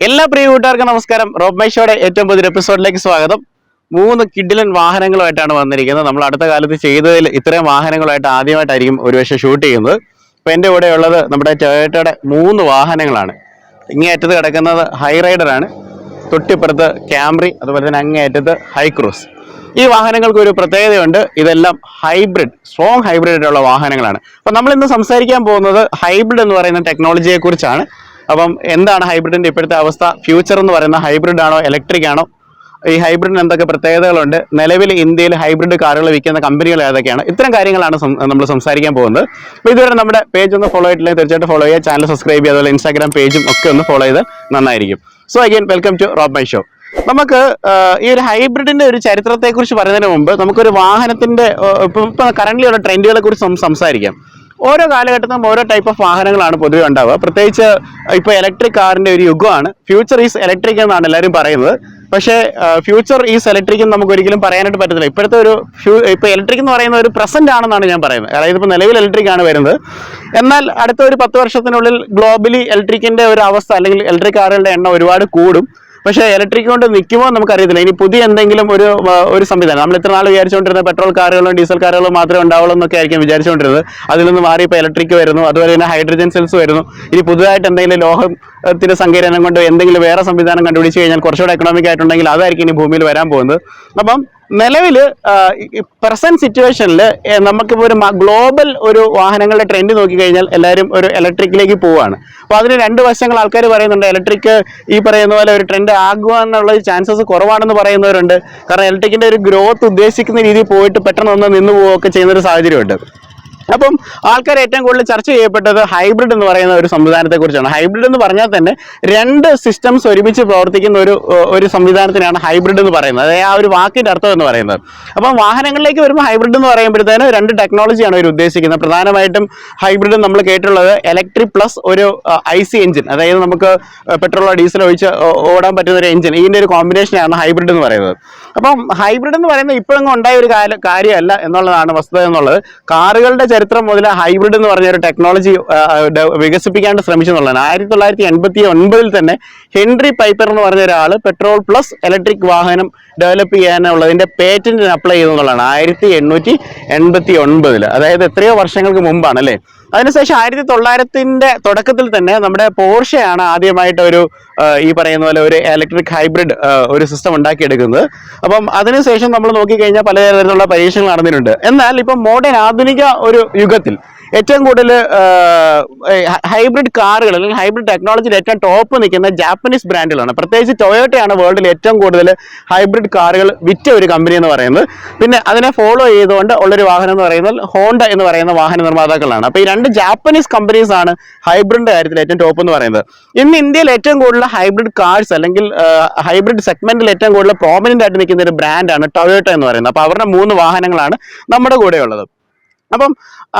എല്ലാ പ്രിയ കൂട്ടുകാർക്കും നമസ്കാരം. റോബ് മൈ ഷോയുടെ ഏറ്റവും പുതിയ എപ്പിസോഡിലേക്ക് സ്വാഗതം. 3 കിഡിലൻ വാഹനങ്ങളുമായിട്ടാണ് വന്നിരിക്കുന്നത്. നമ്മൾ അടുത്ത കാലത്ത് ചെയ്തതിൽ ഇത്രയും വാഹനങ്ങളായിട്ട് ആദ്യമായിട്ടായിരിക്കും ഒരുപക്ഷെ ഷൂട്ട് ചെയ്യുന്നത്. അപ്പോൾ എൻ്റെ കൂടെ ഉള്ളത് നമ്മുടെ ടൊയോട്ടയുടെ 3 വാഹനങ്ങളാണ്. ഇങ്ങേയറ്റത്ത് കിടക്കുന്നത് ഹൈ റൈഡറാണ്, തൊട്ടിപ്പുറത്ത് ക്യാംറി, അതുപോലെ തന്നെ അങ്ങേയറ്റത്ത് ഹൈ ക്രൂസ്. ഈ വാഹനങ്ങൾക്ക് ഒരു പ്രത്യേകതയുണ്ട്, ഇതെല്ലാം ഹൈബ്രിഡ്, സ്ട്രോങ് ഹൈബ്രിഡ് ആയിട്ടുള്ള വാഹനങ്ങളാണ്. അപ്പോൾ നമ്മൾ ഇന്ന് സംസാരിക്കാൻ പോകുന്നത് ഹൈബ്രിഡ് എന്ന് പറയുന്ന ടെക്നോളജിയെ കുറിച്ചാണ്. അപ്പം എന്താണ് ഹൈബ്രിഡിൻ്റെ ഇപ്പോഴത്തെ അവസ്ഥ, ഫ്യൂച്ചർ എന്ന് പറയുന്ന ഹൈബ്രിഡ് ആണോ ഇലക്ട്രിക് ആണോ, ഈ ഹൈബ്രിഡിന് എന്തൊക്കെ പ്രത്യേകതകളുണ്ട്, നിലവിൽ ഇന്ത്യയിൽ ഹൈബ്രിഡ് കാറുകൾ വിൽക്കുന്ന കമ്പനികൾ ഏതൊക്കെയാണ്, ഇത്തരം കാര്യങ്ങളാണ് നമ്മൾ സംസാരിക്കാൻ പോകുന്നത്. അപ്പോൾ ഇതുവരെ നമ്മുടെ പേജ് ഒന്ന് ഫോളോ ചെയ്തിട്ടില്ലെങ്കിൽ തീർച്ചയായിട്ടും ഫോളോ ചെയ്യുക, ചാനൽ സബ്സ്ക്രൈബ് ചെയ്യുക, അതുപോലെ ഇൻസ്റ്റാഗ്രാം പേജും ഒക്കെ ഒന്ന് ഫോളോ ചെയ്താൽ നന്നായിരിക്കും. So again welcome to Rob my show. നമുക്ക് ഈ ഒരു ഹൈബ്രിഡിന്റെ ഒരു ചരിത്രത്തെക്കുറിച്ച് പറയുന്നതിന് മുമ്പ് നമുക്കൊരു വാഹനത്തിന്റെ ഇപ്പം കറന്റ്ലി ഉള്ള ട്രെൻഡുകളെ കുറിച്ച് സംസാരിക്കാം. ഓരോ കാലഘട്ടത്തിലും ഓരോ ടൈപ്പ് ഓഫ് വാഹനങ്ങളാണ് പൊതുവെ ഉണ്ടാവുക. പ്രത്യേകിച്ച് ഇപ്പോൾ ഇലക്ട്രിക് കാറിന്റെ ഒരു യുഗമാണ്. ഫ്യൂച്ചർ ഈസ് ഇലക്ട്രിക് എന്നാണ് എല്ലാവരും പറയുന്നത്. പക്ഷേ ഫ്യൂച്ചർ ഈസ് ഇലക്ട്രിക് എന്ന് നമുക്ക് ഒരിക്കലും പറയാനായിട്ട് പറ്റത്തില്ല. ഇപ്പോഴത്തെ ഒരു ഇപ്പോൾ ഇലക്ട്രിക് എന്ന് പറയുന്ന ഒരു പ്രസന്റ് ആണെന്നാണ് ഞാൻ പറയുന്നത്. അതായത് ഇപ്പോൾ നിലവിൽ ഇലക്ട്രിക് ആണ് വരുന്നത്. എന്നാൽ അടുത്ത ഒരു 10 വർഷത്തിനുള്ളിൽ ഗ്ലോബലി ഇലക്ട്രിക്കിന്റെ ഒരു അവസ്ഥ അല്ലെങ്കിൽ ഇലക്ട്രിക് കാറുകളുടെ എണ്ണം ഒരുപാട് കൂടും. പക്ഷേ ഇലക്ട്രിക് കൊണ്ട് നിൽക്കുമോ നമുക്കറിയത്തില്ല. ഇനി പുതിയ എന്തെങ്കിലും ഒരു സംവിധാനം, നമ്മൾ ഇത്ര നാൾ വിചാരിച്ചുകൊണ്ടിരുന്ന പെട്രോൾ കാറുകളും ഡീസൽ കാറുകളും മാത്രമേ ഉണ്ടാവുള്ളൂ എന്നൊക്കെ ആയിരിക്കും വിചാരിച്ചുകൊണ്ടിരുന്നത്. അതിൽ നിന്ന് മാറി ഇപ്പോൾ ഇലക്ട്രിക് വരുന്നു, അതുപോലെ തന്നെ ഹൈഡ്രജൻ സെൽസ് വരുന്നു. ഇനി പുതുതായിട്ട് എന്തെങ്കിലും ലോഹത്തിന്റെ സങ്കീർണം കൊണ്ട് എന്തെങ്കിലും വേറെ സംവിധാനം കണ്ടുപിടിച്ച് കഴിഞ്ഞാൽ കുറച്ചുകൂടെ എക്കണോമിക് ആയിട്ടുണ്ടെങ്കിൽ അതായിരിക്കും ഇനി ഭൂമിയിൽ വരാൻ പോകുന്നത്. അപ്പം നിലവിൽ പ്രസന്റ് സിറ്റുവേഷനിൽ നമുക്കിപ്പോൾ ഒരു ഗ്ലോബൽ ഒരു വാഹനങ്ങളുടെ ട്രെൻഡ് നോക്കിക്കഴിഞ്ഞാൽ എല്ലാവരും ഒരു ഇലക്ട്രിക്കിലേക്ക് പോവുകയാണ്. അപ്പോൾ അതിന് 2 വശങ്ങൾ ആൾക്കാർ പറയുന്നുണ്ട്. ഇലക്ട്രിക് ഈ പറയുന്ന പോലെ ഒരു ട്രെൻഡ് ആകുക എന്നുള്ള ചാൻസസ് കുറവാണെന്ന് പറയുന്നവരുണ്ട്. കാരണം ഇലക്ട്രിക്കിന്റെ ഒരു ഗ്രോത്ത് ഉദ്ദേശിക്കുന്ന രീതിയിൽ പോയിട്ട് പെട്ടെന്ന് ഒന്ന് നിന്ന് പോവുകയൊക്കെ ചെയ്യുന്നൊരു സാഹചര്യമുണ്ട്. അപ്പം ആൾക്കാർ ഏറ്റവും കൂടുതൽ ചർച്ച ചെയ്യപ്പെട്ടത് ഹൈബ്രിഡ് എന്ന് പറയുന്ന ഒരു സംവിധാനത്തെക്കുറിച്ചാണ്. ഹൈബ്രിഡ് എന്ന് പറഞ്ഞാൽ തന്നെ 2 സിസ്റ്റംസ് ഒരുമിച്ച് പ്രവർത്തിക്കുന്ന ഒരു സംവിധാനത്തിനാണ് ഹൈബ്രിഡ് എന്ന് പറയുന്നത്. അതായത് ആ ഒരു വാക്കിൻ്റെ അർത്ഥം എന്ന് പറയുന്നത്. അപ്പം വാഹനങ്ങളിലേക്ക് വരുമ്പോൾ ഹൈബ്രിഡ് എന്ന് പറയുമ്പോഴത്തേന് 2 ടെക്നോളജിയാണ് അവർ ഉദ്ദേശിക്കുന്നത്. പ്രധാനമായിട്ടും ഹൈബ്രിഡ് നമ്മൾ കേട്ടുള്ളത് ഇലക്ട്രിക് പ്ലസ് ഒരു IC എഞ്ചിൻ, അതായത് നമുക്ക് പെട്രോളോ ഡീസലോ ഒഴിച്ച് ഓടാൻ പറ്റുന്ന ഒരു എഞ്ചിൻ, ഇതിൻ്റെ ഒരു കോമ്പിനേഷനാണ് ഹൈബ്രിഡ് എന്ന് പറയുന്നത്. അപ്പം ഹൈബ്രിഡ് എന്ന് പറയുന്നത് ഇപ്പോഴൊന്നും ഉണ്ടായ ഒരു കാര്യമല്ല എന്നുള്ളതാണ് വസ്തുത എന്നുള്ളത്. കാറുകളുടെ ചരിത്രം മുതൽ ഹൈബ്രിഡ് എന്ന് പറഞ്ഞ ഒരു ടെക്നോളജി വികസിപ്പിക്കാണ്ട് ശ്രമിച്ചെന്നുള്ളതാണ്. 1989 തന്നെ ഹെൻറി പൈപ്പർ എന്ന് പറഞ്ഞ ഒരാൾ പെട്രോൾ പ്ലസ് ഇലക്ട്രിക് വാഹനം ഡെവലപ്പ് ചെയ്യാനുള്ളതിന്റെ പേറ്റന്റിന് അപ്ലൈ ചെയ്തെന്നുള്ളതാണ് 1889. അതായത് എത്രയോ വർഷങ്ങൾക്ക് മുമ്പാണ് അല്ലേ. അതിനുശേഷം 1900-ന്റെ തുടക്കത്തിൽ തന്നെ നമ്മുടെ പോർഷയാണ് ആദ്യമായിട്ട് ഈ പറയുന്ന പോലെ ഒരു ഇലക്ട്രിക് ഹൈബ്രിഡ് ഒരു സിസ്റ്റം ഉണ്ടാക്കിയെടുക്കുന്നത്. അപ്പം അതിനുശേഷം നമ്മൾ നോക്കിക്കഴിഞ്ഞാൽ പലതരത്തിലുള്ള പരീക്ഷണങ്ങൾ നടന്നിട്ടുണ്ട്. എന്നാൽ ഇപ്പം മോഡേൺ ആധുനിക ഒരു യുഗത്തിൽ ഏറ്റവും കൂടുതൽ ഹൈബ്രിഡ് കാറുകൾ അല്ലെങ്കിൽ ഹൈബ്രിഡ് ടെക്നോളജിയിൽ ഏറ്റവും ടോപ്പ് നിൽക്കുന്ന ജാപ്പനീസ് ബ്രാൻഡുകളാണ്. പ്രത്യേകിച്ച് ടൊയോട്ടയാണ് വേൾഡിൽ ഏറ്റവും കൂടുതൽ ഹൈബ്രിഡ് കാറുകൾ വിറ്റ ഒരു കമ്പനി എന്ന് പറയുന്നത്. പിന്നെ അതിനെ ഫോളോ ചെയ്തുകൊണ്ട് ഉള്ളൊരു വാഹനം എന്ന് പറയുന്നത് ഹോണ്ട എന്ന് പറയുന്ന വാഹന നിർമ്മാതാക്കളാണ്. അപ്പോൾ ഈ 2 ജാപ്പനീസ് കമ്പനീസ് ആണ് ഹൈബ്രിഡിന്റെ കാര്യത്തിൽ ഏറ്റവും ടോപ്പ് എന്ന് പറയുന്നത്. ഇന്ന് ഇന്ത്യയിൽ ഏറ്റവും കൂടുതൽ ഹൈബ്രിഡ് കാർസ് അല്ലെങ്കിൽ ഹൈബ്രിഡ് സെഗ്മെന്റിൽ ഏറ്റവും കൂടുതൽ പ്രോമിനന്റ് ആയിട്ട് നിൽക്കുന്ന ഒരു ബ്രാൻഡാണ് ടൊയോട്ട എന്ന് പറയുന്നത്. അപ്പോൾ അവരുടെ 3 വാഹനങ്ങളാണ് നമ്മുടെ കൂടെ ഉള്ളത്. അപ്പം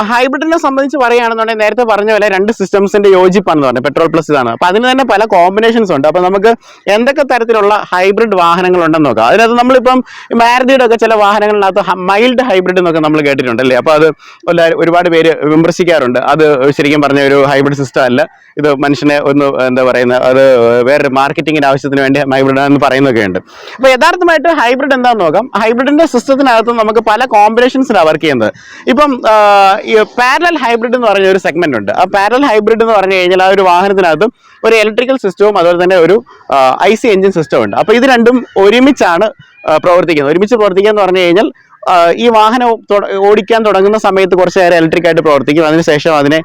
ഹൈബ്രിഡിനെ സംബന്ധിച്ച് പറയുകയാണെന്നുണ്ടെങ്കിൽ നേരത്തെ പറഞ്ഞ പോലെ 2 സിസ്റ്റംസിന്റെ യോജിപ്പാണെന്ന് പറഞ്ഞു, പെട്രോൾ പ്ലസ് ഇതാണ്. അപ്പം അതിന് തന്നെ പല കോമ്പിനേഷൻസ് ഉണ്ട്. അപ്പം നമുക്ക് എന്തൊക്കെ തരത്തിലുള്ള ഹൈബ്രിഡ് വാഹനങ്ങൾ ഉണ്ടെന്ന് നോക്കാം. അതിനകത്ത് നമ്മളിപ്പം മാരുതിയുടെ ഒക്കെ ചില വാഹനങ്ങളിനകത്ത് മൈൽഡ് ഹൈബ്രിഡ് എന്നൊക്കെ നമ്മൾ കേട്ടിട്ടുണ്ടല്ലേ. അപ്പോൾ അത് ഒരുപാട് പേര് വിമർശിക്കാറുണ്ട്. അത് ശരിക്കും പറഞ്ഞ ഒരു ഹൈബ്രിഡ് സിസ്റ്റം അല്ല, ഇത് മനുഷ്യനെ ഒന്ന് എന്താ പറയുന്നത്, അത് വേറൊരു മാർക്കറ്റിങ്ങിന്റെ ആവശ്യത്തിന് വേണ്ടി ഹൈബ്രിഡ് എന്ന് പറയുന്നൊക്കെ ഉണ്ട്. അപ്പോൾ യഥാർത്ഥമായിട്ട് ഹൈബ്രിഡ് എന്താണെന്ന് നോക്കാം. ഹൈബ്രിഡിന്റെ സിസ്റ്റത്തിനകത്ത് നമുക്ക് പല കോമ്പിനേഷൻസിലാണ് വർക്ക് ചെയ്യുന്നത്. ഇപ്പം പാരലൽ ഹൈബ്രിഡ് എന്ന് പറഞ്ഞ ഒരു സെഗ്മെന്റ് ഉണ്ട്. ആ പാരലൽ ഹൈബ്രിഡ് എന്ന് പറഞ്ഞു കഴിഞ്ഞാൽ ആ ഒരു വാഹനത്തിനകത്ത് ഒരു ഇലക്ട്രിക്കൽ സിസ്റ്റവും അതുപോലെ തന്നെ ഒരു IC എഞ്ചിൻ സിസ്റ്റവും ഉണ്ട്. അപ്പോൾ ഇത് രണ്ടും ഒരുമിച്ചാണ് പ്രവർത്തിക്കുന്നത്. ഒരുമിച്ച് പ്രവർത്തിക്കുക എന്ന് പറഞ്ഞു കഴിഞ്ഞാൽ ഈ വാഹനം ഓടിക്കാൻ തുടങ്ങുന്ന സമയത്ത് കുറച്ച് നേരം ഇലക്ട്രിക് ആയിട്ട് പ്രവർത്തിക്കും. അതിനുശേഷം അതിനെ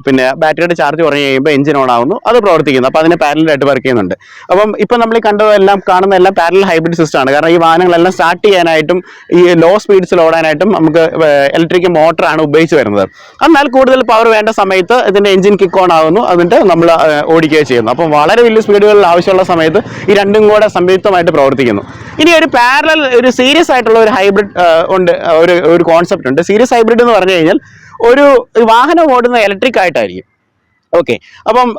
പിന്നെ ബാറ്ററിയുടെ ചാർജ് കുറഞ്ഞ് കഴിയുമ്പോൾ എഞ്ചിൻ ഓൺ ആവുന്നു, അത് പ്രവർത്തിക്കുന്നു. അപ്പോൾ അതിനെ പാരലായിട്ട് വർക്ക് ചെയ്യുന്നുണ്ട്. അപ്പം ഇപ്പം നമ്മൾ കാണുന്നതെല്ലാം പാരലൽ ഹൈബ്രിഡ് സിസ്റ്റമാണ്. കാരണം ഈ വാഹനങ്ങളെല്ലാം സ്റ്റാർട്ട് ചെയ്യാനായിട്ടും ഈ ലോ സ്പീഡ്സിൽ ഓടാനായിട്ടും നമുക്ക് ഇലക്ട്രിക് മോട്ടറാണ് ഉപയോഗിച്ച് വരുന്നത്. എന്നാൽ കൂടുതൽ പവർ വേണ്ട സമയത്ത് ഇതിൻ്റെ എഞ്ചിൻ കിക്ക് ഓൺ ആകുന്നു, എന്നിട്ട് നമ്മൾ ഓടിക്കുകയും ചെയ്യുന്നു. അപ്പം വളരെ വലിയ സ്പീഡുകളിൽ ആവശ്യമുള്ള സമയത്ത് ഈ രണ്ടും കൂടെ സംയുക്തമായിട്ട് പ്രവർത്തിക്കുന്നു. ഇനി ഒരു പാരലൽ ഒരു സീരിയസ് ആയിട്ടുള്ള ഒരു ഹൈബ്രിഡ് ഉണ്ട്, ഒരു കോൺസെപ്റ്റ് ഉണ്ട്. സീരിയസ് ഹൈബ്രിഡ് എന്ന് പറഞ്ഞു കഴിഞ്ഞാൽ ഒരു വാഹനം ഓടുന്ന ഇലക്ട്രിക് ആയിട്ടായിരിക്കും. ഓക്കെ, അപ്പം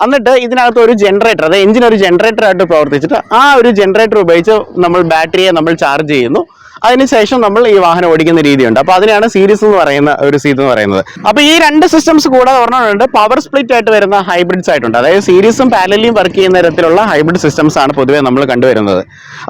എന്നിട്ട് ഇതിനകത്ത് ഒരു ജനറേറ്റർ, അതായത് എഞ്ചിൻ ഒരു ജനറേറ്റർ ആയിട്ട് പ്രവർത്തിച്ചിട്ട് ആ ഒരു ജനറേറ്റർ ഉപയോഗിച്ച് നമ്മൾ ബാറ്ററിയെ ചാർജ് ചെയ്യുന്നു. അതിനുശേഷം നമ്മൾ ഈ വാഹനം ഓടിക്കുന്ന രീതിയുണ്ട്. അപ്പോൾ അതിനാണ് സീരീസ് എന്ന് പറയുന്ന ഒരു സീറ്റ് എന്ന് പറയുന്നത്. അപ്പോൾ ഈ രണ്ട് സിസ്റ്റംസ് കൂടാതെ പറഞ്ഞിട്ടുണ്ട് പവർ സ്പ്ലിറ്റ് ആയിട്ട് വരുന്ന ഹൈബ്രിഡ്സ് ആയിട്ടുണ്ട്. അതായത് സീരീസും പാരലലും വർക്ക് ചെയ്യുന്ന തരത്തിലുള്ള ഹൈബ്രിഡ് സിസ്റ്റംസ് ആണ് പൊതുവേ നമ്മൾ കണ്ടുവരുന്നത്.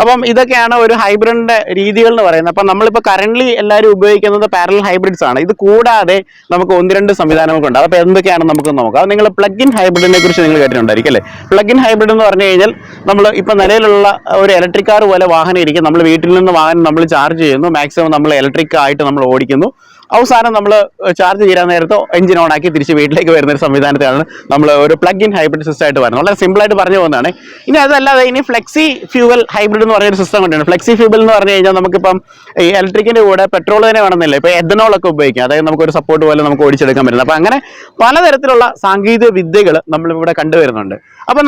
അപ്പം ഇതൊക്കെയാണ് ഒരു ഹൈബ്രിഡിന്റെ രീതികൾ എന്ന് പറയുന്നത്. അപ്പം നമ്മളിപ്പോൾ കറന്റ് എല്ലാവരും ഉപയോഗിക്കുന്നത് പാരലൽ ഹൈബ്രിഡ്സ് ആണ്. ഇത് കൂടാതെ നമുക്ക് 1-2 സംവിധാനങ്ങളുണ്ട്. അപ്പോൾ എന്തൊക്കെയാണെന്ന് നമുക്ക് നോക്കാം. നിങ്ങൾ പ്ലഗ് ഇൻ ഹൈബ്രിഡിനെ കുറിച്ച് നിങ്ങൾ കേട്ടിട്ടുണ്ടായിരിക്കും അല്ലേ? പ്ലഗ് ഇൻ ഹൈബ്രിഡ് എന്ന് പറഞ്ഞു കഴിഞ്ഞാൽ നമ്മൾ ഇപ്പോൾ നിലവിലുള്ള ഒരു ഇലക്ട്രിക് കാർ പോലെ വാഹനം ഇരിക്കും. നമ്മൾ വീട്ടിൽ നിന്ന് വാഹനം നമ്മൾ ചാർജ് ചെയ്യുന്നു, മാക്സിമം നമ്മൾ ഇലക്ട്രിക് ആയിട്ട് നമ്മൾ ഓടിക്കുന്നു, അവസാനം നമ്മൾ ചാർജ് ചെയ്യാൻ നേരത്ത് എഞ്ചിൻ ഓൺ ആക്കി തിരിച്ച് വീട്ടിലേക്ക് വരുന്ന ഒരു സംവിധാനത്തെയാണ് നമ്മൾ ഒരു പ്ലഗ് ഇൻ ഹൈബ്രിഡ് സിസ്റ്റം ആയിട്ട് പറയുന്നത്. വളരെ സിമ്പിൾ ആയിട്ട് പറഞ്ഞു പോകുന്നതാണ്. ഇനി അതല്ലാതെ ഇനി ഫ്ലെക്സി ഫ്യൂവൽ ഹൈബ്രിഡ് എന്ന് പറയുന്ന സിസ്റ്റം കൊണ്ടാണ്. ഫ്ലെക്സി ഫ്യൂവൽ എന്ന് പറഞ്ഞു കഴിഞ്ഞാൽ നമുക്കിപ്പം ഈ ഇലക്ട്രിക്കിന്റെ കൂടെ പെട്രോൾ തന്നെ വേണമെന്നില്ല, ഇപ്പോൾ എഥനോൾ ഒക്കെ ഉപയോഗിക്കാം. അതായത് നമുക്കൊരു സപ്പോർട്ട് പോലെ നമുക്ക് ഓടിച്ചെടുക്കാൻ പറ്റുന്നത്. അപ്പോൾ അങ്ങനെ പലതരത്തിലുള്ള സാങ്കേതിക വിദ്യകൾ നമ്മളിവിടെ കണ്ടുവരുന്നുണ്ട്. അപ്പം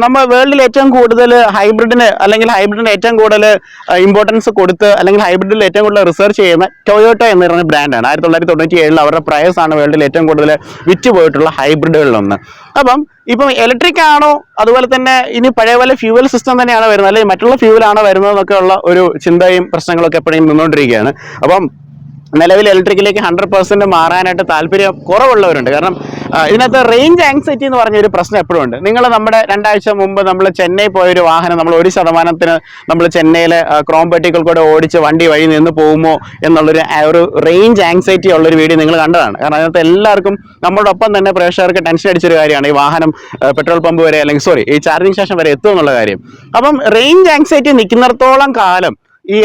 നമ്മൾ വേൾഡിൽ ഏറ്റവും കൂടുതൽ ഹൈബ്രിഡിന് ഏറ്റവും കൂടുതൽ ഇമ്പോർട്ടൻസ് കൊടുത്ത് അല്ലെങ്കിൽ ഹൈബ്രിഡിൽ ഏറ്റവും കൂടുതൽ റിസർച്ച് ചെയ്യുന്ന ടൊയോട്ട എന്ന് പറയുന്ന ബ്രാൻഡാണ്. 1997 അവരുടെ പ്രൈസ് ആണ് വേൾഡിൽ ഏറ്റവും കൂടുതൽ വിറ്റ് പോയിട്ടുള്ള ഹൈബ്രിഡുകളിലൊന്ന്. ഇപ്പം ഇലക്ട്രിക് ആണോ അതുപോലെ തന്നെ ഇനി പഴയ പോലെ ഫ്യൂവൽ സിസ്റ്റം തന്നെയാണോ വരുന്നത്, അല്ലെങ്കിൽ മറ്റുള്ള ഫ്യൂവലാണോ വരുന്നത് എന്നൊക്കെ ഉള്ള ഒരു ചിന്തയും പ്രശ്നങ്ങളൊക്കെ എപ്പോഴും നിന്നുകൊണ്ടിരിക്കുകയാണ്. അപ്പം നിലവിൽ ഇലക്ട്രിക്കിലേക്ക് 100% മാറാനായിട്ട് താല്പര്യം കുറവുള്ളവരുണ്ട്. കാരണം ഇതിനകത്ത് റേഞ്ച് ആങ്സൈറ്റി എന്ന് പറഞ്ഞൊരു പ്രശ്നം എപ്പോഴും ഉണ്ട്. നമ്മുടെ 2 ആഴ്ച മുമ്പ് നമ്മൾ ചെന്നൈ പോയൊരു വാഹനം നമ്മൾ 1% നമ്മൾ ചെന്നൈയിലെ ക്രോംപെട്ടികൾ കൂടെ ഓടിച്ച് വണ്ടി വഴി നിന്ന് പോകുമോ എന്നുള്ളൊരു റേഞ്ച് ആങ്സൈറ്റി ഉള്ളൊരു വീഡിയോ നിങ്ങൾ കണ്ടതാണ്. കാരണം അതിനകത്ത് എല്ലാവർക്കും നമ്മളോടൊപ്പം തന്നെ പ്രേക്ഷകർക്ക് ടെൻഷൻ അടിച്ചൊരു കാര്യമാണ് ഈ വാഹനം പെട്രോൾ പമ്പ് വരെ ഈ ചാർജിങ് സ്റ്റേഷൻ വരെ എത്തും എന്നുള്ള കാര്യം. അപ്പം റേഞ്ച് ആങ്സൈറ്റി നിൽക്കുന്നിടത്തോളം കാലം ഈ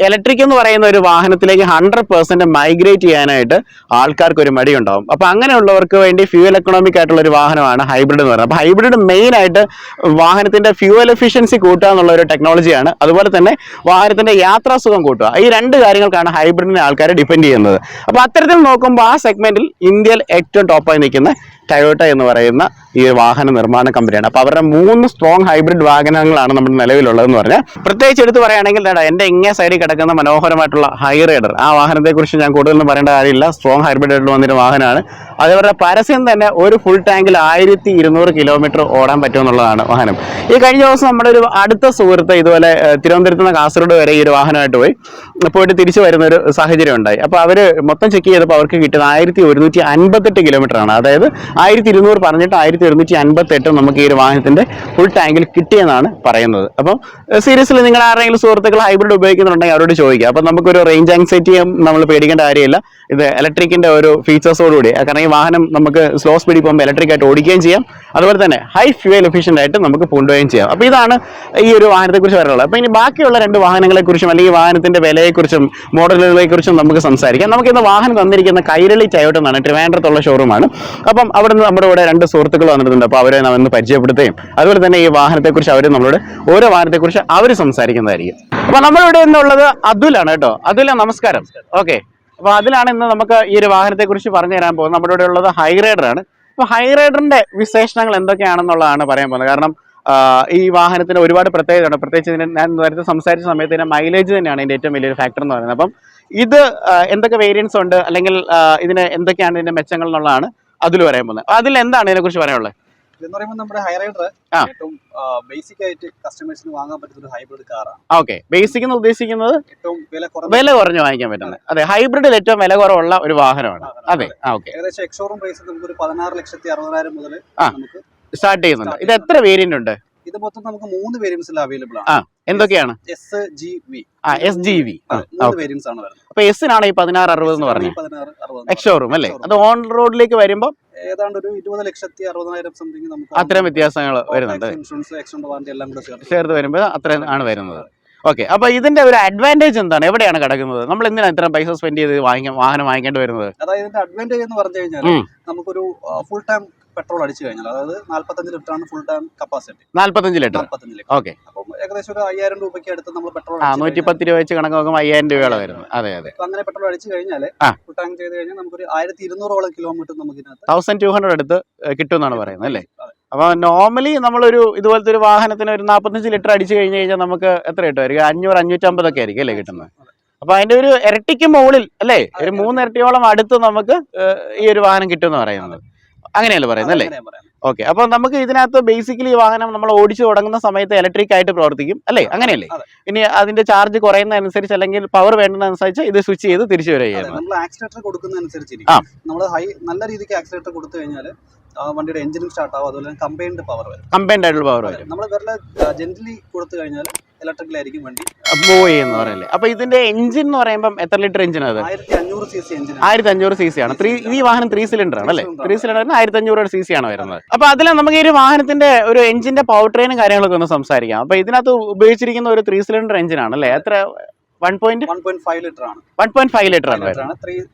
ഇലക്ട്രിക് എന്ന് പറയുന്ന ഒരു വാഹനത്തിലേക്ക് 100% മൈഗ്രേറ്റ് ചെയ്യാനായിട്ട് ആൾക്കാർക്ക് ഒരു മടിയുണ്ടാവും. അപ്പോൾ അങ്ങനെയുള്ളവർക്ക് വേണ്ടി ഫ്യൂവൽ എക്കണോമിക് ആയിട്ടുള്ള ഒരു വാഹനമാണ് ഹൈബ്രിഡ് എന്ന് പറയുന്നത്. അപ്പോൾ ഹൈബ്രിഡ് മെയിൻ ആയിട്ട് വാഹനത്തിന്റെ ഫ്യൂവൽ എഫിഷ്യൻസി കൂട്ടുക എന്നുള്ള ഒരു ടെക്നോളജിയാണ്. അതുപോലെ തന്നെ വാഹനത്തിന്റെ യാത്രാസുഖം കൂട്ടുക. ഈ 2 കാര്യങ്ങൾക്കാണ് ഹൈബ്രിഡിനെ ആൾക്കാർ ഡിപ്പെൻഡ് ചെയ്യുന്നത്. അപ്പോൾ അത്തരത്തിൽ നോക്കുമ്പോൾ ആ സെഗ്മെന്റിൽ ഇന്ത്യയിൽ ഏറ്റവും ടോപ്പായി നിൽക്കുന്ന ടൊയോട്ട എന്ന് പറയുന്ന ഈ വാഹന നിർമ്മാണ കമ്പനിയാണ്. അപ്പോൾ അവരുടെ 3 സ്ട്രോങ് ഹൈബ്രിഡ് വാഹനങ്ങളാണ് നമ്മുടെ നിലവിലുള്ളതെന്ന് പറഞ്ഞാൽ, പ്രത്യേകിച്ച് എടുത്ത് പറയുകയാണെങ്കിൽ എൻ്റെ ഇങ്ങേ സൈഡിൽ കിടക്കുന്ന മനോഹരമായിട്ടുള്ള ഹൈറൈഡർ, ആ വാഹനത്തെക്കുറിച്ച് ഞാൻ കൂടുതലൊന്നും പറയേണ്ട കാര്യമില്ല. സ്ട്രോങ് ഹൈബ്രിഡ് ആയിട്ട് വന്നിട്ട് വാഹനമാണ്. അതവരുടെ പരസ്യം തന്നെ ഒരു ഫുൾ ടാങ്കിൽ 1200 കിലോമീറ്റർ ഓടാൻ പറ്റുമെന്നുള്ളതാണ് വാഹനം. ഈ കഴിഞ്ഞ ദിവസം നമ്മുടെ ഒരു അടുത്ത സുഹൃത്ത് ഇതുപോലെ തിരുവനന്തപുരത്ത് നിന്ന് കാസർഗോഡ് വരെ ഈ ഒരു വാഹനമായിട്ട് പോയിട്ട് തിരിച്ചു വരുന്ന ഒരു സാഹചര്യം ഉണ്ടായി. അപ്പോൾ അവർ മൊത്തം ചെക്ക് ചെയ്തപ്പോൾ അവർക്ക് കിട്ടുന്നത് 1158 കിലോമീറ്റർ ആണ്. അതായത് 1200 പറഞ്ഞിട്ട് 1158 നമുക്ക് ഈ ഒരു വാഹനത്തിന്റെ ഫുൾ ടാങ്കിൽ കിട്ടിയെന്നാണ് പറയുന്നത്. അപ്പം സീരിയസ്ലി നിങ്ങൾ ആരെങ്കിലും സുഹൃത്തുക്കൾ ഹൈബ്രിഡ് ഉപയോഗിക്കുന്നുണ്ടെങ്കിൽ അവരോട് ചോദിക്കുക. അപ്പം നമുക്കൊരു റേഞ്ച് ആങ്സൈറ്റിയും നമ്മൾ പേടിക്കേണ്ട കാര്യമില്ല. ഇത് ഇലക്ട്രിക്കിന്റെ ഒരു ഫീച്ചേഴ്സോടുകൂടി, കാരണം ഈ വാഹനം നമുക്ക് സ്ലോ സ്പീഡിൽ പോകുമ്പോൾ ഇലക്ട്രിക് ആയിട്ട് ഓടിക്കുകയും ചെയ്യാം, അതുപോലെ തന്നെ ഹൈ ഫ്യൂവൽ എഫിഷ്യൻ്റ് ആയിട്ട് നമുക്ക് കൊണ്ടുപോവുകയും ചെയ്യാം. അപ്പോൾ ഇതാണ് ഈ ഒരു വാഹനത്തെക്കുറിച്ച് പറയാനുള്ളത്. അപ്പോൾ ഇനി ബാക്കിയുള്ള 2 വാഹനങ്ങളെക്കുറിച്ചും അല്ലെങ്കിൽ വാഹനത്തിന്റെ വിലയെക്കുറിച്ചും മോഡലുകളെക്കുറിച്ചും നമുക്ക് സംസാരിക്കാം. നമുക്കിന്ന് വാഹനം തന്നിരിക്കുന്ന കൈരളി ടൊയോട്ട എന്നാണ്, ട്രിവാൻഡ്രത്തുള്ള ഷോറൂമാണ്. അപ്പം അവിടെ നിന്ന് നമ്മുടെ കൂടെ 2 സുഹൃത്തുക്കൾ വന്നിട്ടുണ്ട്. അപ്പോൾ അവരെ നമ്മൾ പരിചയപ്പെടുത്തുകയും അതുപോലെ തന്നെ ഈ വാഹനത്തെക്കുറിച്ച് അവർ നമ്മളോട് ഓരോ വാഹനത്തെക്കുറിച്ച് അവർ സംസാരിക്കുന്നതായിരിക്കും. അപ്പോൾ നമ്മളിവിടെ ഇന്നുള്ളത് അതുലാണ് കേട്ടോ. അതുല, നമസ്കാരം. ഓക്കെ, അപ്പോൾ അതിലാണ് ഇന്ന് നമുക്ക് ഈ ഒരു വാഹനത്തെക്കുറിച്ച് പറഞ്ഞു തരാൻ പോകുന്നത്. നമ്മുടെ ഇവിടെ ഉള്ളത് ഹൈറൈഡർ ആണ്. അപ്പോൾ ഹൈറൈഡറിന്റെ വിശേഷണങ്ങൾ എന്തൊക്കെയാണെന്നുള്ളതാണ് പറയാൻ പോകുന്നത്. കാരണം ഈ വാഹനത്തിന് ഒരുപാട് പ്രത്യേകതയുണ്ട്. പ്രത്യേകിച്ച് ഇതിന് ഞാൻ നേരത്തെ സംസാരിച്ച സമയത്ത് ഇതിന്റെ മൈലേജ് തന്നെയാണ് ഇതിന്റെ ഏറ്റവും വലിയൊരു ഫാക്ടർ എന്ന് പറയുന്നത്. അപ്പം ഇത് എന്തൊക്കെ വേരിയൻസ് ഉണ്ട്, അല്ലെങ്കിൽ ഇതിന് എന്തൊക്കെയാണ് ഇതിന്റെ മെച്ചങ്ങൾ എന്നുള്ളതാണ് അതിൽ പറയാൻ പോകുന്നത്. അതിൽ എന്താണ് ഇതിനെക്കുറിച്ച് പറയാനുള്ളത്? എന്ന് പറയുമ്പോൾ നമ്മുടെ ഹൈറൈഡർ ഏറ്റവും ബേസിക് ആയിട്ട് കസ്റ്റമേഴ്സിന് വാങ്ങാൻ പറ്റുന്ന ഒരു ഹൈബ്രിഡ് കാറാണ്. ഓക്കെ, ബേസിക് എന്ന് ഉദ്ദേശിക്കുന്നത് ഏറ്റവും വില കുറഞ്ഞ് വാങ്ങിക്കാൻ പറ്റുന്നത്. അതെ, ഹൈബ്രിഡിൽ ഏറ്റവും വില കുറവുള്ള ഒരു വാഹനമാണ്. അതെ, ഓക്കെ. ഏകദേശം എക്സ്ഷോറൂം പ്രൈസ് നമുക്ക് ഒരു 16,60,000 മുതൽ നമുക്ക് സ്റ്റാർട്ട് ചെയ്യുന്നുണ്ട്. ഇത് എത്ര വേരിയന്റ് ഉണ്ട്? ഇത് മൊത്തം നമുക്ക് 3 വേരിയൻസിൽ അവൈലബിൾ ആണ്. എന്തൊക്കെയാണ്? SGV വേരിയൻസ് ആണ് വരുന്നത്. അപ്പൊ എസിനാണ് ഈ 1660 എന്ന് പറഞ്ഞത്, എക്സ്ഷോറൂം അല്ലേ? അത് ഓൺ റോഡിലേക്ക് വരുമ്പോൾ ഏതാണ്ട് ഒരു 20,60,000 സംതിങ് നമുക്ക് അത്രയും വ്യത്യാസങ്ങൾ വരുന്നുണ്ട്. ഇൻഷുറൻസ്, എക്സ്റ്റൻഡ് വാറന്റി എല്ലാം കൂടെ ചേർത്ത് വരുമ്പോൾ അത്രയും ആണ് വരുന്നത്. ഓക്കെ, അപ്പൊ ഇതിന്റെ ഒരു അഡ്വാൻറ്റേജ് എന്താണ്? എവിടെയാണ് കിടക്കുന്നത്? നമ്മൾ എന്തിനാണ് ഇത്ര പൈസ സ്പെൻഡ് ചെയ്ത് വാഹനം വാങ്ങിക്കേണ്ടി വരുന്നത്? അതായത് ഇതിന്റെ അഡ്വാൻറ്റേജ് എന്ന് പറഞ്ഞു കഴിഞ്ഞാൽ നമുക്കൊരു ഫുൾ ടൈം പെട്രോൾ അടിച്ചു കഴിഞ്ഞാൽ, അതായത് 45 ലിറ്റർ ആണ് full time capacity. 45 litre. Okay, അപ്പം ഏകദേശം ഒരു 5,000 രൂപയ്ക്ക് അടുത്ത് നമ്മൾ പെട്രോൾ 110 രൂപ വെച്ച് കണക്ക് നോക്കുമ്പോൾ 5,000 രൂപയോളം വരുന്നത്. അതെ അതെ. അങ്ങനെ പെട്രോൾ അടിച്ചു കഴിഞ്ഞാൽ ഫുൾ ടാങ്ക് ചെയ്ത് കഴിഞ്ഞാൽ നമുക്കൊരു 1,200ഓളം കിലോമീറ്റർ നമുക്ക് 1200 അടുത്ത് കിട്ടുമെന്നാണ് പറയുന്നത് അല്ലേ? അപ്പൊ നോർമലി നമ്മളൊരു ഇതുപോലത്തെ ഒരു വാഹനത്തിന് ഒരു 45 ലിറ്റർ അടിച്ചു കഴിഞ്ഞ് കഴിഞ്ഞാൽ നമുക്ക് എത്ര കിട്ടുമായിരിക്കും? 500-550 ഒക്കെ ആയിരിക്കും അല്ലേ കിട്ടുന്നത്? അപ്പൊ അതിന്റെ ഒരു ഇരട്ടിക്ക് മുകളിൽ അല്ലേ, ഒരു 3 ഇരട്ടിയോളം അടുത്ത് നമുക്ക് ഈ ഒരു വാഹനം കിട്ടുമെന്ന് പറയുന്നത്. അങ്ങനെയല്ലേ പറയുന്നത് അല്ലേ? ഓക്കെ, അപ്പൊ നമുക്ക് ഇതിനകത്ത് ബേസിക്കലി ഈ വാഹനം നമ്മൾ ഓടിച്ചു തുടങ്ങുന്ന സമയത്ത് ഇലക്ട്രിക് ആയിട്ട് പ്രവർത്തിക്കും അല്ലേ, അങ്ങനെയല്ലേ? ഇനി അതിന്റെ ചാർജ് കുറയുന്നതനുസരിച്ച് അല്ലെങ്കിൽ പവർ വേണ്ടതനുസരിച്ച് ഇത് സ്വിച്ച് ചെയ്ത് തിരിച്ചു വരികയാണ്. നമ്മൾ ആക്സിലേറ്റർ കൊടുക്കുന്നതനുസരിച്ച് നമ്മൾ നല്ല രീതിക്ക് ആക്സിലേറ്റർ കൊടുത്തു കഴിഞ്ഞാൽ വണ്ടിയുടെ എഞ്ചിനും സ്റ്റാർട്ട് ആവും, അതുപോലെ കമ്പൈൻഡ് പവർ വരും. കമ്പൈൻഡ് ആയിട്ടുള്ള പവർ വരും. നമ്മൾ വെറുതെ ജെന്റലി കൊടുത്തു കഴിഞ്ഞാൽ ഇലക്ട്രിക്കലായിരിക്കും വണ്ടി മൂവ് ചെയ്യുന്ന പറയല്ലേ. അപ്പൊ ഇതിന്റെ എഞ്ചിൻ എന്ന് പറയുമ്പോൾ എത്ര ലിറ്റർ എഞ്ചിൻ അത്? 1500 cc ആണ്. ഈ വാഹനം 3 സിലിണ്ടർ ആണ് അല്ലേ? 3 സിലിണ്ടറിന് 1500 cc ആണ് വരുന്നത്. അപ്പൊ അതിൽ നമുക്ക് ഈ ഒരു വാഹനത്തിന്റെ ഒരു എഞ്ചിന്റെ പവർ ട്രെയിനും കാര്യങ്ങളൊക്കെ ഒന്ന് സംസാരിക്കാം. അപ്പൊ ഇതിനകത്ത് ഉപയോഗിച്ചിരിക്കുന്ന ഒരു 3 സിലിണ്ടർ എഞ്ചിൻ ആണ് അല്ലേ? എത്ര 1.5 ലിറ്റർ ആണ്. 1.5 ലിറ്റർ ആണ്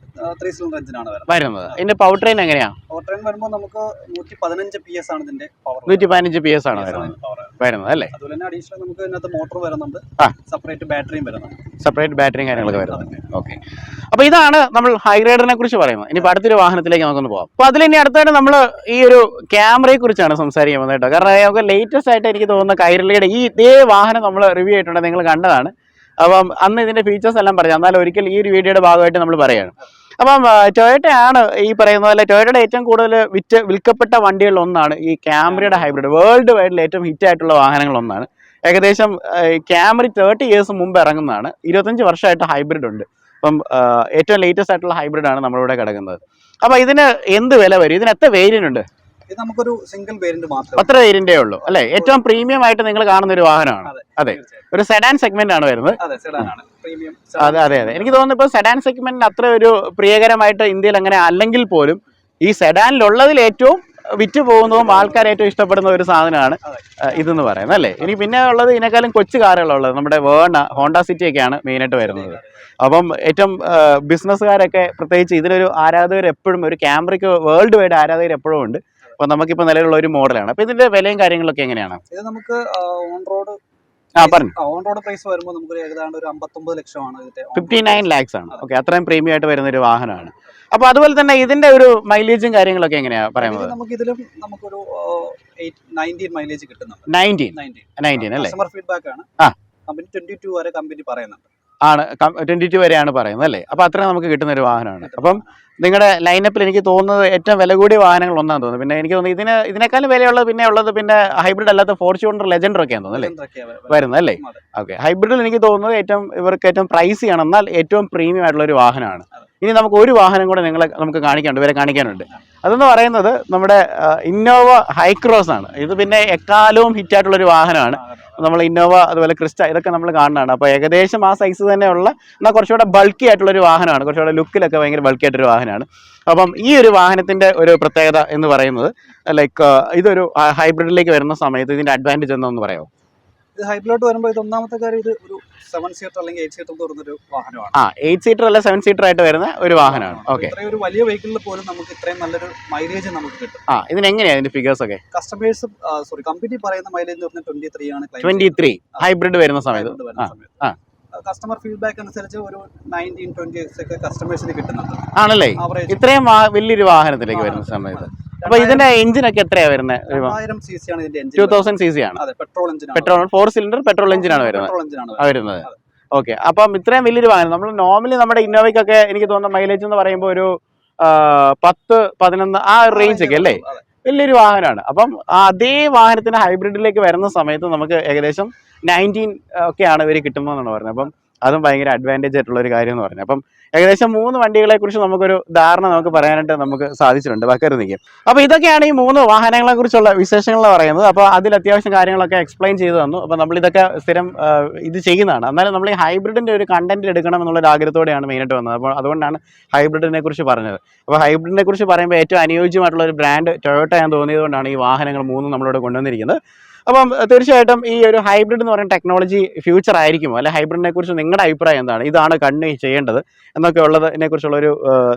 ത്രീ സിലിണ്ടർ എഞ്ചിൻ ആണ് വരുന്നത്. ഇതിന്റെ പവർ ട്രെയിൻ എങ്ങനെയാ? പവർ ട്രെയിൻ വരുമ്പോൾ നമുക്ക് 115 PS ആണ് ഇതിന്റെ പവർ. 115 PS ആണ് വരുന്നത് അല്ലേ? അതുപോലെ തന്നെ അഡീഷണൽ നമുക്ക് ഇതിനകത്ത് മോട്ടോർ വരുന്നുണ്ട്, സെപ്പറേറ്റ് ബാറ്ററിയും വരുന്നുണ്ട്. സെപ്പറേറ്റ് ബാറ്ററിയും കാര്യങ്ങളൊക്കെ വരുന്നുണ്ട്. ഓക്കെ, അപ്പൊ ഇതാണ് നമ്മൾ ഹൈറൈഡറിനെ കുറിച്ച് പറയുന്നത്. ഇനി അടുത്തൊരു വാഹനത്തിലേക്ക് നമുക്കൊന്ന് പോകാം. അപ്പൊ അതിൽ ഇനി അടുത്തായിട്ട് നമ്മൾ ഈ ഒരു ക്യാമറയെ കുറിച്ചാണ് സംസാരിക്കാൻ പോകുന്നത് കേട്ടോ. കാരണം നമുക്ക് ലേറ്റസ്റ്റ് ആയിട്ട് എനിക്ക് തോന്നുന്ന കൈരളിയുടെ ഇതേ വാഹനം നമ്മൾ റിവ്യൂ ചെയ്തിട്ടുണ്ട്, നിങ്ങൾ കണ്ടതാണ്. അപ്പം അന്ന് ഇതിന്റെ ഫീച്ചേഴ്സ് എല്ലാം പറഞ്ഞു, എന്നാലും ഒരിക്കൽ ഈ ഒരു വീഡിയോയുടെ ഭാഗമായിട്ട് നമ്മൾ പറയുകയാണ്. അപ്പം ടൊയോട്ടയാണ് ഈ പറയുന്ന പോലെ ടൊയോട്ടയുടെ ഏറ്റവും കൂടുതൽ വിൽക്കപ്പെട്ട വണ്ടികളിൽ ഒന്നാണ് ഈ ക്യാമറയുടെ ഹൈബ്രിഡ്. വേൾഡ് വൈഡിൽ ഏറ്റവും ഹിറ്റ് ആയിട്ടുള്ള വാഹനങ്ങളൊന്നാണ്. ഏകദേശം ക്യാമറി 30 years മുമ്പ് ഇറങ്ങുന്നതാണ്. 25 വർഷമായിട്ട് ഹൈബ്രിഡ് ഉണ്ട്. അപ്പം ഏറ്റവും ലേറ്റസ്റ്റ് ആയിട്ടുള്ള ഹൈബ്രിഡാണ് നമ്മളിവിടെ കിടക്കുന്നത്. അപ്പം ഇതിന് എന്ത് വില വരും? ഇതിന് എത്ര വേരിയന്റ് ഉണ്ട്? ഇത് നമുക്കൊരു സിംഗിൾ വേരിയന്റ് മാത്രമേ. അത്ര വേരിയന്റേ ഉള്ളൂ അല്ലെ? ഏറ്റവും പ്രീമിയം ആയിട്ട് നിങ്ങൾ കാണുന്ന ഒരു വാഹനമാണ്. അതെ, ഒരു സെഡാൻ സെഗ്മെന്റ് ആണ് വരുന്നത്. അതെ അതെ അതെ, എനിക്ക് തോന്നുന്നു ഇപ്പൊ സെഡാൻ സെഗ്മെന്റിന് അത്ര ഒരു പ്രിയകരമായിട്ട് ഇന്ത്യയിൽ അങ്ങനെ അല്ലെങ്കിൽ പോലും ഈ സെഡാനിലുള്ളതിൽ ഏറ്റവും വിറ്റ് പോകുന്നതും ആൾക്കാർ ഏറ്റവും ഇഷ്ടപ്പെടുന്ന ഒരു സാധനമാണ് ഇതെന്ന് പറയുന്നത് അല്ലേ? ഇനി പിന്നെ ഉള്ളത് ഇതിനേക്കാളും കൊച്ചു കാറുകളുള്ളത് നമ്മുടെ ഹോണ്ട സിറ്റി ഒക്കെയാണ് മെയിനായിട്ട് വരുന്നത്. അപ്പം ഏറ്റവും ബിസിനസ്സുകാരൊക്കെ പ്രത്യേകിച്ച് ഇതിനൊരു ആരാധകർ എപ്പോഴും, ഒരു ക്യാമറയ്ക്ക് വേൾഡ് വൈഡ് ആരാധകർ എപ്പോഴും ഉണ്ട്. അപ്പൊ നമുക്കിപ്പോ നിലവിലുള്ള ഒരു മോഡലാണ്. അപ്പൊ ഇതിന്റെ വിലയും കാര്യങ്ങളൊക്കെ എങ്ങനെയാണ്? ഇത് നമുക്ക് ഓൺ റോഡ് പ്രൈസ് വരുമ്പോൾ നമുക്ക് ഏകദേശം ഒരു 59 ലക്ഷമാണ്. 59 lakhs ആണ്. ഓക്കെ, അത്രയും പ്രീമിയം ആയിട്ട് വരുന്ന ഒരു വാഹനമാണ്. അപ്പൊ അതുപോലെ തന്നെ ഇതിന്റെ ഒരു മൈലേജും കാര്യങ്ങളൊക്കെ എങ്ങനെയാ പറയുന്നത്? നമുക്കിതിലും നമുക്കൊരു 19 മൈലേജ് കിട്ടുന്നുണ്ട്. 19 അല്ലേ? കസ്റ്റമർ ഫീഡ്ബാക്ക് ആണ്. കമ്പനി 22 വരെ കമ്പനി പറയുന്നുണ്ട്. ആണ് 22 വരെയാണ് പറയുന്നത് അല്ലേ? അപ്പൊ അത്രയും നമുക്ക് കിട്ടുന്ന ഒരു വാഹനമാണ്. അപ്പം നിങ്ങളുടെ ലൈനപ്പിൽ എനിക്ക് തോന്നുന്നത് ഏറ്റവും വില കൂടിയ വാഹനങ്ങൾ ഒന്നാന്ന് തോന്നുന്നു. പിന്നെ എനിക്ക് തോന്നുന്നു ഇതിനേക്കാളും വിലയുള്ളത് പിന്നെ ഹൈബ്രിഡ് അല്ലാത്ത ഫോർച്യൂണർ ലെജൻഡർ ഒക്കെയാന്ന് തോന്നുന്നു അല്ലേ വരുന്നത് അല്ലേ? ഓക്കെ, ഹൈബ്രിഡിൽ എനിക്ക് തോന്നുന്നത് ഇവർക്ക് ഏറ്റവും പ്രൈസി ആണ്, എന്നാൽ ഏറ്റവും പ്രീമിയം ആയിട്ടുള്ള ഒരു വാഹനമാണ്. ഇനി നമുക്ക് ഒരു വാഹനം കൂടെ നമുക്ക് കാണിക്കാനുണ്ട്. അതെന്ന് പറയുന്നത് നമ്മുടെ ഇന്നോവ ഹൈക്രോസ് ആണ്. ഇത് പിന്നെ എക്കാലവും ഹിറ്റായിട്ടുള്ള ഒരു വാഹനമാണ്. നമ്മൾ ഇന്നോവ അതുപോലെ ക്രിസ്റ്റ ഇതൊക്കെ നമ്മൾ കാണുന്നതാണ്. അപ്പോൾ ഏകദേശം ആ സൈസ് തന്നെയുള്ള എന്നാൽ കുറച്ചുകൂടെ ബൾക്കി ആയിട്ടുള്ള ഒരു വാഹനമാണ്. കുറച്ചുകൂടെ ലുക്കിലൊക്കെ ഭയങ്കര ബൾക്കി ആയിട്ടൊരു വാഹനമാണ്. അപ്പം ഈ ഒരു വാഹനത്തിന്റെ ഒരു പ്രത്യേകത എന്ന് പറയുന്നത് ലൈക്ക് ഇതൊരു ഹൈബ്രിഡിലേക്ക് വരുന്ന സമയത്ത് ഇതിന്റെ അഡ്വാൻറ്റേജ് എന്താണെന്ന് പറയാമോ? ഇത് ഹൈബ്രിഡ് വരുമ്പോൾ ഇത് ഒന്നാമത്തെ കാര്യം ഇത് ഒരു 7 സീറ്റർ അല്ലെങ്കിൽ 8 സീറ്റർ വരുന്നൊരു വാഹനമാണ്. 8 സീറ്റർ അല്ല 7 സീറ്റർ ആയിട്ട് വരുന്ന ഒരു വാഹനമാണ്. ഓക്കെ, ഒരു വലിയ വെഹിക്കിളിൽ പോലും നമുക്ക് ഇത്രയും നല്ലൊരു മൈലേജ് നമുക്ക് കിട്ടും. ഇതിന് എങ്ങനെയാണ് ഇതിന്റെ ഫിഗേഴ്സ് ഒക്കെ? കസ്റ്റമേഴ്സ് കമ്പനി പറയുന്ന മൈലേജ് എന്ന് പറഞ്ഞാൽ 23 ആണ്. 23 ഹൈബ്രിഡ് വരുന്ന സമയത്ത് കസ്റ്റമർ ഫീഡ്ബാക്ക് അനുസരിച്ച് ഒരു 19-20 ഒക്കെ കസ്റ്റമേഴ്സിന് കിട്ടുന്നുണ്ട്. ആണല്ലേ? ഇത്രയും വലിയൊരു വാഹനത്തിലേക്ക് വരുന്ന സമയത്ത്. അപ്പൊ ഇതിന്റെ എഞ്ചിൻ ഒക്കെ എത്രയാ വരുന്നത്? 2000 cc ആണ് ഇതിന്റെ എഞ്ചിൻ. 2000 cc ആണ്. പെട്രോൾ 4 സിലിണ്ടർ പെട്രോൾ എഞ്ചിനാണ് വരുന്നത്. ഓക്കെ, അപ്പം ഇത്രയും വലിയൊരു വാഹനം നമ്മൾ നോർമലി നമ്മുടെ ഇന്നോവയ്ക്കൊക്കെ എനിക്ക് തോന്നുന്ന മൈലേജ് എന്ന് പറയുമ്പോൾ ഒരു 10-11 ആ റേഞ്ച് ഒക്കെ അല്ലേ? വലിയൊരു വാഹനമാണ്. അപ്പം അതേ വാഹനത്തിന് ഹൈബ്രിഡിലേക്ക് വരുന്ന സമയത്ത് നമുക്ക് ഏകദേശം 19 ഒക്കെയാണ് ഇവർ കിട്ടുന്നതെന്നാണ് പറഞ്ഞത്. അപ്പം അതും ഭയങ്കര അഡ്വാൻറ്റേജ് ആയിട്ടുള്ള ഒരു കാര്യം എന്ന് പറഞ്ഞത്. അപ്പം ഏകദേശം 3 വണ്ടികളെ കുറിച്ച് നമുക്കൊരു ധാരണ നമുക്ക് പറയാനായിട്ട് നമുക്ക് സാധിച്ചിട്ടുണ്ട്. ബാക്കി നിൽക്കും. അപ്പോൾ ഇതൊക്കെയാണ് ഈ 3 വാഹനങ്ങളെ കുറിച്ചുള്ള വിശേഷങ്ങൾ പറയുന്നത്. അപ്പോൾ അതിൽ അത്യാവശ്യം കാര്യങ്ങളൊക്കെ എക്സ്പ്ലെയിൻ ചെയ്തു തന്നു. അപ്പോൾ നമ്മളിതൊക്കെ സ്ഥിരം ഇത് ചെയ്യുന്നതാണ്. എന്നാലും നമ്മൾ ഈ ഹൈബ്രിഡിൻ്റെ ഒരു കണ്ടന്റ് എടുക്കണം എന്നുള്ളൊരു ആഗ്രഹത്തോടെയാണ് മെയിനായിട്ട് വന്നത്. അപ്പോൾ അതുകൊണ്ടാണ് ഹൈബ്രിഡിനെ കുറിച്ച് പറഞ്ഞത്. അപ്പോൾ ഹൈബ്രിഡിനെ കുറിച്ച് പറയുമ്പോൾ ഏറ്റവും അനുയോജ്യമായിട്ടുള്ള ഒരു ബ്രാൻഡ് ടൊയോട്ട ഞാൻ തോന്നിയതുകൊണ്ടാണ് ഈ വാഹനങ്ങൾ 3 നമ്മളിവിടെ കൊണ്ടുവന്നിരിക്കുന്നത്. അപ്പം തീർച്ചയായിട്ടും ഈ ഒരു ഹൈബ്രിഡ് എന്ന് പറയുന്ന ടെക്നോളജി ഫ്യൂച്ചർ ആയിരിക്കുമോ, അല്ലെ ഹൈബ്രിഡിനെ കുറിച്ച് നിങ്ങളുടെ അഭിപ്രായം എന്താണ്? ഇതാണ് കണ്ണ് ചെയ്യേണ്ടത് എന്നൊക്കെ ഉള്ളതിനെ കുറിച്ചുള്ളൊരു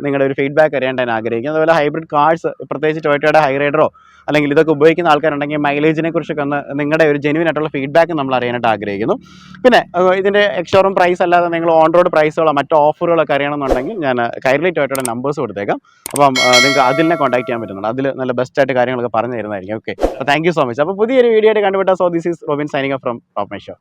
നിങ്ങളുടെ ഒരു ഫീഡ്ബാക്ക് അറിയാൻ ഞാൻ ആഗ്രഹിക്കുന്നു. അതുപോലെ ഹൈബ്രിഡ് കാർസ് പ്രത്യേകിച്ച് ടൊയോട്ടയുടെ ഹൈറൈഡറോ അല്ലെങ്കിൽ ഇതൊക്കെ ഉപയോഗിക്കുന്ന ആൾക്കാരുണ്ടെങ്കിൽ മൈലേജിനെ കുറിച്ചൊക്കെ ഒന്ന് നിങ്ങളുടെ ഒരു ജെന്യൂൻ ആയിട്ടുള്ള ഫീഡ്ബാക്ക് നമ്മൾ അറിയാനായിട്ട് ആഗ്രഹിക്കുന്നു. പിന്നെ ഇതിൻ്റെ എക്സ്ഷോറൂം പ്രൈസ് അല്ലാതെ നിങ്ങൾ ഓൺ റോഡ് പ്രൈസുകളോ മറ്റോ ഓഫറുകളൊക്കെ അറിയണമെന്നുണ്ടെങ്കിൽ ഞാൻ കൈരളി ടൊയോട്ടയുടെ നമ്പേഴ്സ് കൊടുത്തേക്കാം. അപ്പം നിങ്ങൾക്ക് അതിനെ കോൺടാക്ട് ചെയ്യാൻ പറ്റുന്നുണ്ട്. അതിൽ നല്ല ബെസ്റ്റായിട്ട് കാര്യങ്ങളൊക്കെ പറഞ്ഞു തരുന്നതായിരിക്കും. ഓക്കെ, അപ്പോൾ താങ്ക് യു സോ മച്ച്. അപ്പോൾ പുതിയൊരു വീഡിയോ ആയിട്ട് കണ്ടുപിട്ടാൽ. So this is Robin signing from top my show.